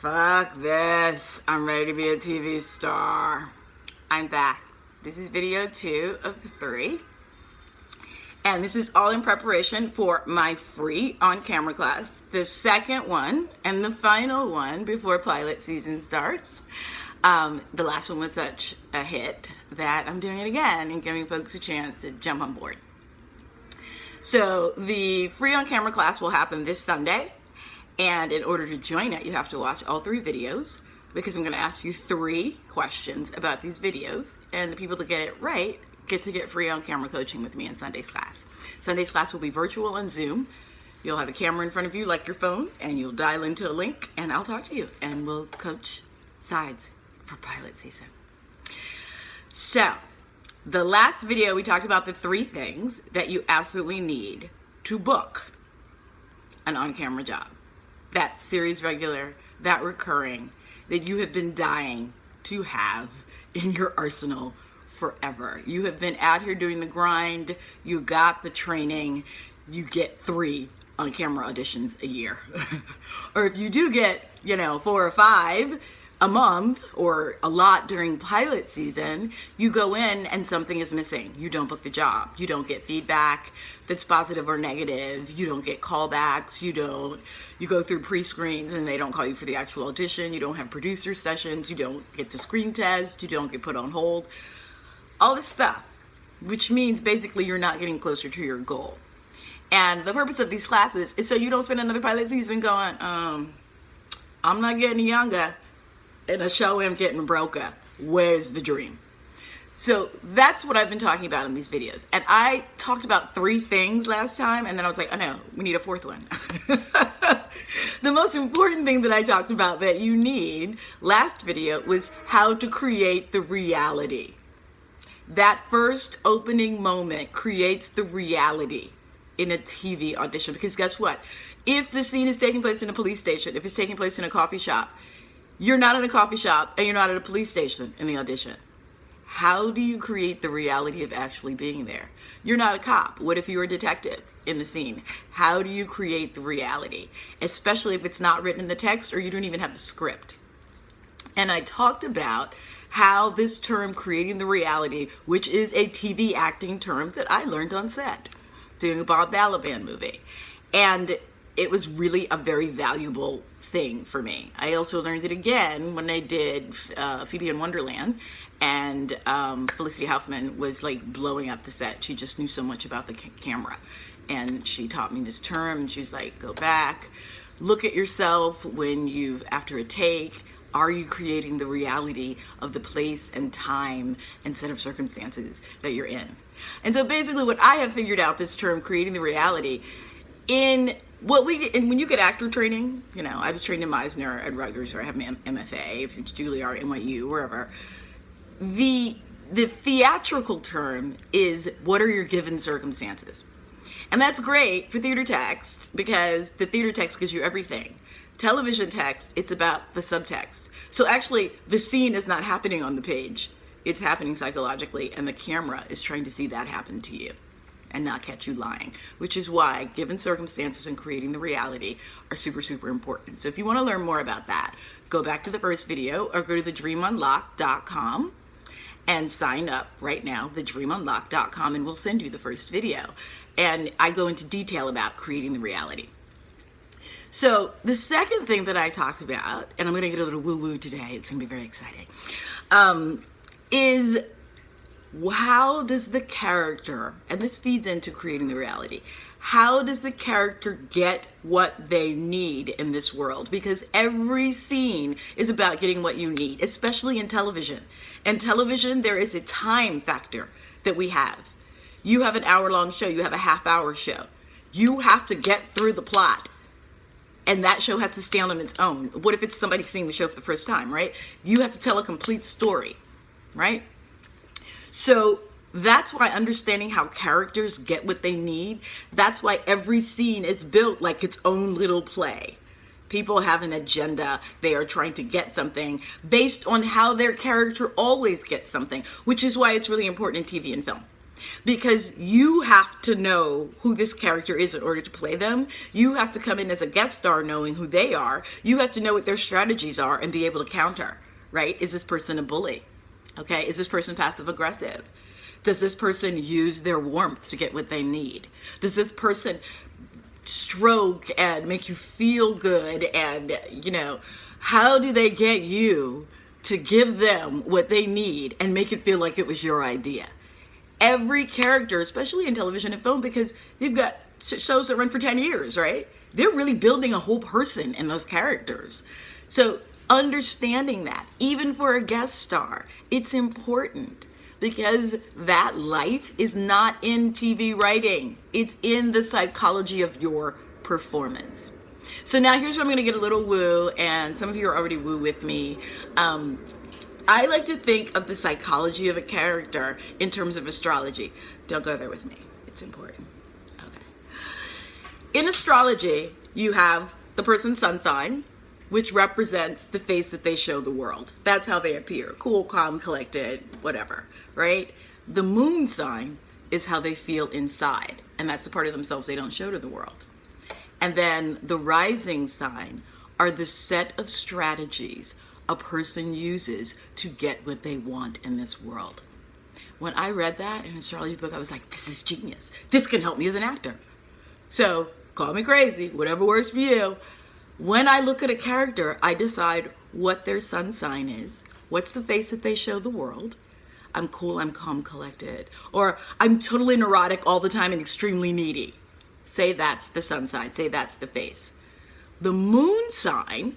Fuck this. I'm ready to be a TV star. I'm back. This is video 2 of 3. And this is all in preparation for my free on-camera class. The second one and the final one before pilot season starts. The last one was such a hit that I'm doing it again and giving folks a chance to jump on board. So the free on-camera class will happen this Sunday. And in order to join it, you have to watch all 3 videos because I'm going to ask you 3 questions about these videos. And the people that get it right get to get free on-camera coaching with me in Sunday's class. Sunday's class will be virtual on Zoom. You'll have a camera in front of you like your phone, and you'll dial into a link, and I'll talk to you, and we'll coach sides for pilot season. So, the last video we talked about the 3 things that you absolutely need to book an on-camera job. That series regular, that recurring, that you have been dying to have in your arsenal forever. You have been out here doing the grind, you got the training, you get 3 on-camera auditions a year. Or if you do get, 4 or 5 a month or a lot during pilot season, you go in and something is missing. You don't book the job. You don't get feedback that's positive or negative. You don't get callbacks. You go through pre-screens and they don't call you for the actual audition. You don't have producer sessions. You don't get to screen test. You don't get put on hold. All this stuff, which means basically you're not getting closer to your goal. And the purpose of these classes is so you don't spend another pilot season going, I'm not getting younger and a show am getting broker. Where's the dream? So that's what I've been talking about in these videos. And I talked about 3 things last time, and then I was like, oh no, we need a 4th one. The most important thing that I talked about that you need last video was how to create the reality. That first opening moment creates the reality in a TV audition. Because guess what? If the scene is taking place in a police station, if it's taking place in a coffee shop, you're not in a coffee shop and you're not at a police station in the audition. How do you create the reality of actually being there? You're not a cop. What if you were a detective in the scene? How do you create the reality? Especially if it's not written in the text or you don't even have the script. And I talked about how this term, creating the reality, which is a TV acting term that I learned on set, doing a Bob Balaban movie. And it was really a very valuable thing for me. I also learned it again when I did Phoebe in Wonderland, and Felicity Huffman was like blowing up the set. She just knew so much about the camera. And she taught me this term, and she's like, go back, look at yourself when after a take, are you creating the reality of the place and time and set of circumstances that you're in? And so basically what I have figured out, this term, creating the reality, and when you get actor training, I was trained in Meisner at Rutgers, or I have my MFA, if it's Juilliard, NYU, wherever. The theatrical term is, what are your given circumstances? And that's great for theater text because the theater text gives you everything. Television text, it's about the subtext. So actually, the scene is not happening on the page. It's happening psychologically, and the camera is trying to see that happen to you and not catch you lying, which is why given circumstances and creating the reality are super, super important. So if you want to learn more about that, go back to the first video or go to thedreamunlock.com and sign up right now, thedreamunlock.com, and we'll send you the first video. And I go into detail about creating the reality. So the second thing that I talked about, and I'm going to get a little woo-woo today, it's going to be very exciting, is how does the character, and this feeds into creating the reality, how does the character get what they need in this world? Because every scene is about getting what you need, especially in television. In television, there is a time factor that we have. You have an hour-long show, you have a half-hour show. You have to get through the plot. And that show has to stand on its own. What if it's somebody seeing the show for the first time, right? You have to tell a complete story, right? So that's why understanding how characters get what they need, that's why every scene is built like its own little play. People have an agenda. They are trying to get something based on how their character always gets something, which is why it's really important in TV and film. because you have to know who this character is in order to play them. You have to come in as a guest star knowing who they are. You have to know what their strategies are and be able to counter, right? Is this person a bully? Okay, is this person passive aggressive? Does this person use their warmth to get what they need? Does this person stroke and make you feel good? And, you know, how do they get you to give them what they need and make it feel like it was your idea? Every character, especially in television and film, because you've got shows that run for 10 years, right? They're really building a whole person in those characters. So understanding that, even for a guest star, it's important, because that life is not in TV writing. It's in the psychology of your performance. So now here's where I'm going to get a little woo, and some of you are already woo with me. I like to think of the psychology of a character in terms of astrology. Don't go there with me. It's important. Okay. In astrology, you have the person's sun sign, which represents the face that they show the world. That's how they appear. Cool, calm, collected, whatever, right? The moon sign is how they feel inside, and that's the part of themselves they don't show to the world. And then the rising sign are the set of strategies a person uses to get what they want in this world. When I read that in an astrology book, I was like, this is genius. This can help me as an actor. So call me crazy, whatever works for you. When I look at a character, I decide what their sun sign is. What's the face that they show the world? I'm cool, I'm calm, collected. Or I'm totally neurotic all the time and extremely needy. Say that's the sun sign, say that's the face. The moon sign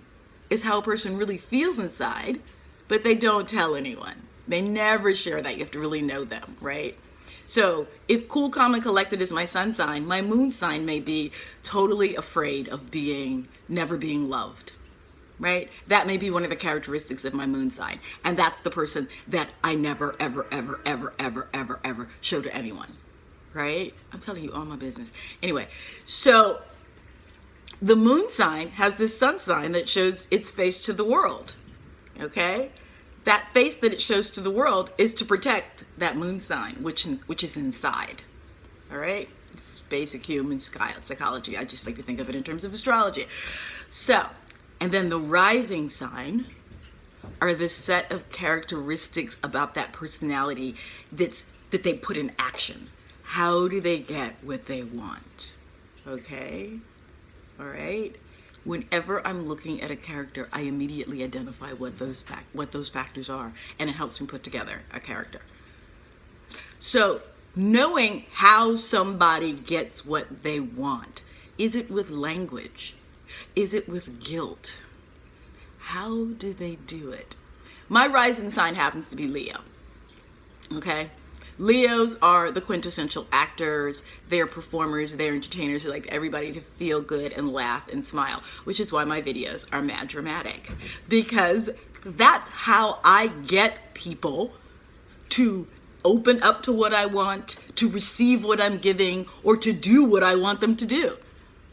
is how a person really feels inside, but they don't tell anyone. They never share that. You have to really know them, right? So if cool, calm, and collected is my sun sign, my moon sign may be totally afraid of never being loved, right? That may be one of the characteristics of my moon sign. And that's the person that I never, ever, ever, ever, ever, ever, ever show to anyone, right? I'm telling you all my business. Anyway, so the moon sign has this sun sign that shows its face to the world, okay? That face that it shows to the world is to protect that moon sign, which is inside, all right? It's basic human psychology. I just like to think of it in terms of astrology. So, and then the rising sign are the set of characteristics about that personality that they put in action. How do they get what they want, okay? All right? Whenever I'm looking at a character, I immediately identify what those factors are, and it helps me put together a character. So knowing how somebody gets what they want, is it with language? Is it with guilt? How do they do it? My rising sign happens to be Leo, okay? Leos are the quintessential actors. They're performers, they're entertainers who like everybody to feel good and laugh and smile, which is why my videos are mad dramatic, because that's how I get people to open up to what I want, to receive what I'm giving, or to do what I want them to do.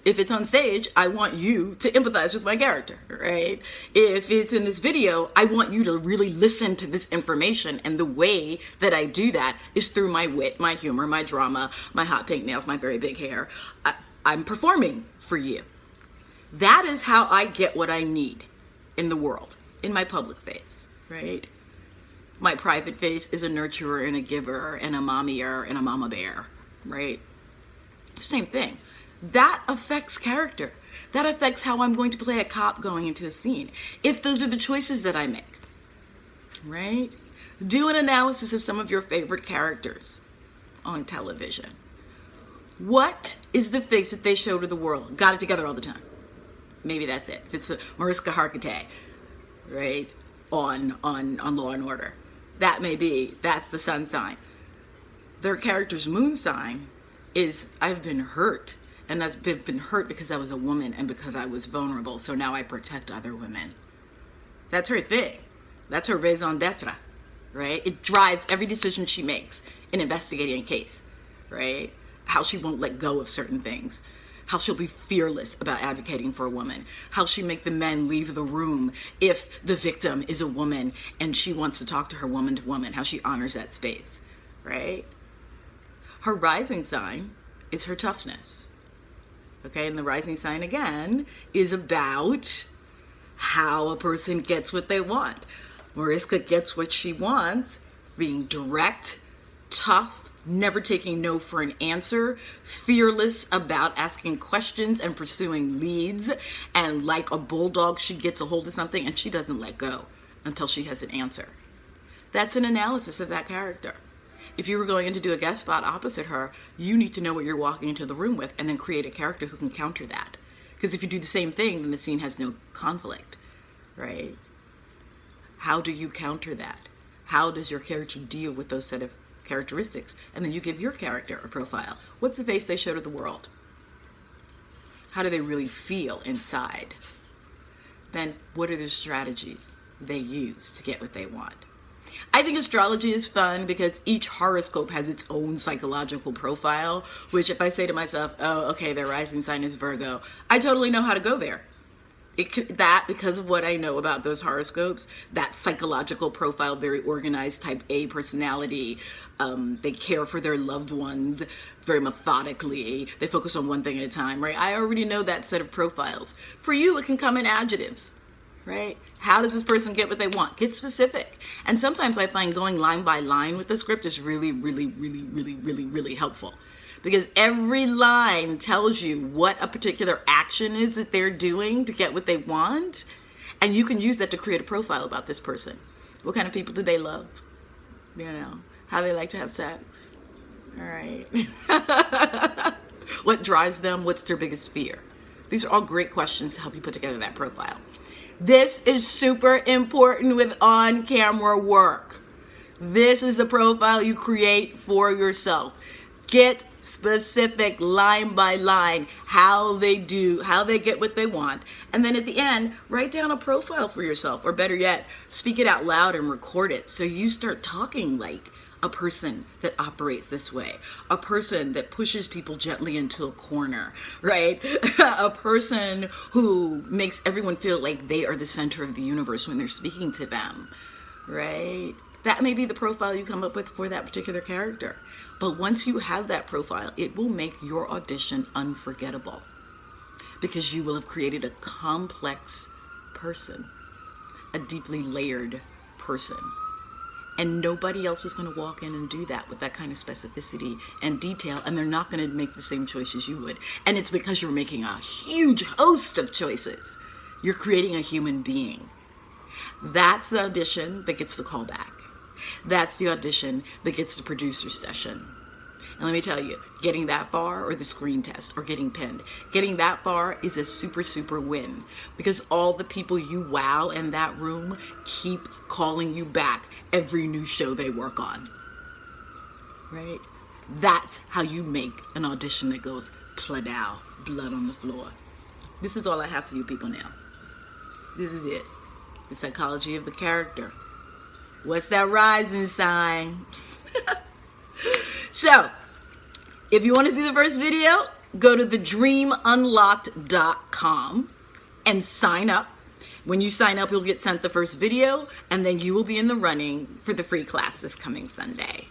If it's on stage, I want you to empathize with my character, right? If it's in this video, I want you to really listen to this information, and the way that I do that is through my wit, my humor, my drama, my hot pink nails, my very big hair. I'm performing for you. That is how I get what I need in the world, in my public face, right? My private face is a nurturer and a giver and a mommier and a mama bear, right? Same thing. That affects character. That affects how I'm going to play a cop going into a scene, if those are the choices that I make, right? Do an analysis of some of your favorite characters on television. What is the face that they show to the world? Got it together all the time. Maybe that's it. If it's Mariska Hargitay, right, on Law and Order, that's the sun sign. Their character's moon sign is, I've been hurt. And I've been hurt because I was a woman and because I was vulnerable. So now I protect other women. That's her thing. That's her raison d'etre, right? It drives every decision she makes in investigating a case, right? How she won't let go of certain things. How she'll be fearless about advocating for a woman. How she make the men leave the room if the victim is a woman and she wants to talk to her woman to woman. How she honors that space, right? Her rising sign is her toughness. Okay, and the rising sign again is about how a person gets what they want. Mariska gets what she wants, being direct, tough, never taking no for an answer, fearless about asking questions and pursuing leads, and like a bulldog, she gets a hold of something and she doesn't let go until she has an answer. That's an analysis of that character. If you were going in to do a guest spot opposite her, you need to know what you're walking into the room with and then create a character who can counter that. Because if you do the same thing, then the scene has no conflict, right? How do you counter that? How does your character deal with those set of characteristics? And then you give your character a profile. What's the face they show to the world? How do they really feel inside? Then what are the strategies they use to get what they want? I think astrology is fun because each horoscope has its own psychological profile, which if I say to myself, oh, okay, their rising sign is Virgo, I totally know how to go there. Because of what I know about those horoscopes, that psychological profile, very organized, type A personality, they care for their loved ones very methodically, they focus on one thing at a time, right? I already know that set of profiles. For you, it can come in adjectives, right? How does this person get what they want? Get specific. And sometimes I find going line by line with the script is really, really, really, really, really, really helpful. Because every line tells you what a particular action is that they're doing to get what they want. And you can use that to create a profile about this person. What kind of people do they love? You know, how do they like to have sex? All right. What drives them? What's their biggest fear? These are all great questions to help you put together that profile. This is super important with on-camera work. This is a profile you create for yourself. Get specific line by line how they get what they want. And then at the end, write down a profile for yourself, or better yet, speak it out loud and record it. So you start talking like a person that operates this way, a person that pushes people gently into a corner, right? A person who makes everyone feel like they are the center of the universe when they're speaking to them, right? That may be the profile you come up with for that particular character. But once you have that profile, it will make your audition unforgettable because you will have created a complex person, a deeply layered person. And nobody else is going to walk in and do that with that kind of specificity and detail, and they're not going to make the same choices you would. And it's because you're making a huge host of choices. You're creating a human being. That's the audition that gets the callback. That's the audition that gets the producer session. And let me tell you, getting that far, or the screen test, or getting pinned, getting that far is a super, super win. Because all the people you wow in that room keep calling you back every new show they work on. Right? That's how you make an audition that goes pladow, blood on the floor. This is all I have for you people now. This is it. The psychology of the character. What's that rising sign? So, if you want to see the first video, go to thedreamunlocked.com and sign up. When you sign up, you'll get sent the first video, and then you will be in the running for the free class this coming Sunday.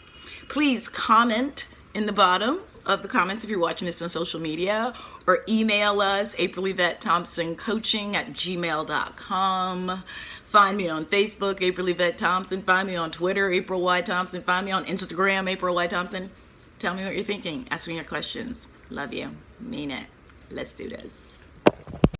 Please comment in the bottom of the comments if you're watching this on social media, or email us, AprilYvetteThompson@gmail.com. Find me on Facebook, April Yvette Thompson. Find me on Twitter, April Y. Thompson. Find me on Instagram, April Y. Thompson. Tell me what you're thinking. Ask me your questions. Love you. Mean it. Let's do this.